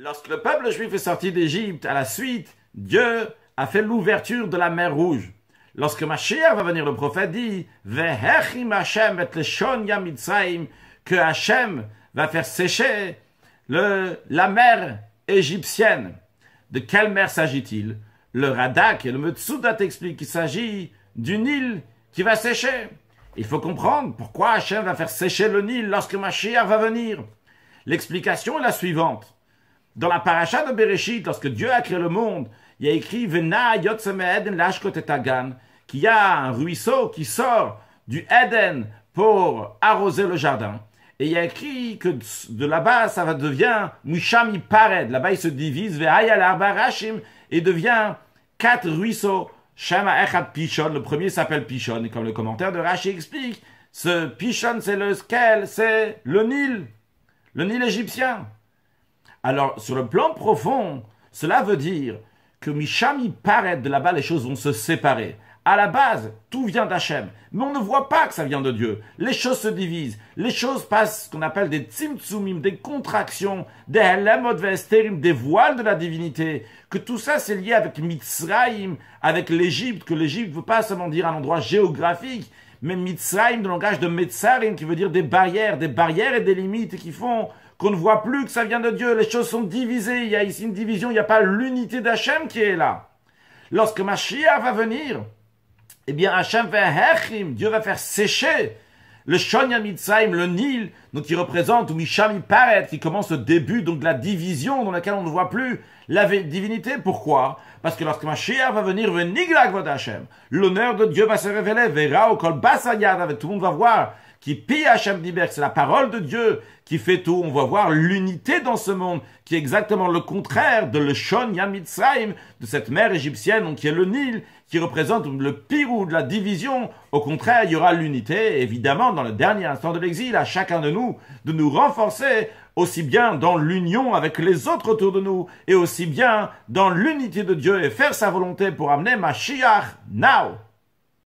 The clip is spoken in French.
Lorsque le peuple juif est sorti d'Égypte, à la suite, Dieu a fait l'ouverture de la mer Rouge. Lorsque Mashiach va venir, le prophète dit Vehechim Hashem et leshon yam Mitzrayim, que Hashem va faire sécher la mer égyptienne. De quelle mer s'agit-il? Le Radak et le Metsudat expliquent qu'il s'agit du Nil qui va sécher. Il faut comprendre pourquoi Hashem va faire sécher le Nil lorsque Mashiach va venir. L'explication est la suivante. Dans la paracha de Bereshit, lorsque Dieu a créé le monde, il y a écrit Vena yotzem Eden lashkot et Hagan, qu'il y a un ruisseau qui sort du Eden pour arroser le jardin. Et il y a écrit que de là-bas, ça devient Misham Pared. Là-bas, il se divise Ve'ayal Arba Rashim et devient 4 ruisseaux. Shema Echad Pishon. Le premier s'appelle Pishon. Et comme le commentaire de Rashi explique, ce Pishon, c'est lequel? C'est le Nil égyptien. Alors, sur le plan profond, cela veut dire que Misham Pared, de là-bas, les choses vont se séparer. À la base, tout vient d'Hachem. Mais on ne voit pas que ça vient de Dieu. Les choses se divisent. Les choses passent ce qu'on appelle des tzimtzumim, des contractions, des helemot ve'esterim, des voiles de la divinité. Que tout ça, c'est lié avec Mitzrayim, avec l'Égypte, que l'Égypte ne veut pas seulement dire un endroit géographique, mais Mitzrayim, de langage de Metzarim, qui veut dire des barrières et des limites qui font qu'on ne voit plus que ça vient de Dieu. Les choses sont divisées. Il y a ici une division. Il n'y a pas l'unité d'Hachem qui est là. Lorsque Mashiach va venir, eh bien, Hachem Vehechim, Dieu va faire sécher le Shon Yam Mitzrayim, le Nil, donc qui représente, ou Misham Paret, qui commence le début, donc la division dans laquelle on ne voit plus la divinité. Pourquoi? Parce que lorsque Mashiach va venir, Veniglag Vod Hachem, l'honneur de Dieu va se révéler, Vera ou Kol Basayad, tout le monde va voir, qui pille Hachem Diber, c'est la parole de Dieu qui fait tout. On va voir l'unité dans ce monde, qui est exactement le contraire de le Shon Yam Mitzrayim, de cette mer égyptienne, donc qui est le Nil, qui représente le pirou de la division. Au contraire, il y aura l'unité, évidemment, dans le dernier instant de l'exil, à chacun de nous renforcer, aussi bien dans l'union avec les autres autour de nous, et aussi bien dans l'unité de Dieu, et faire sa volonté pour amener Mashiach now.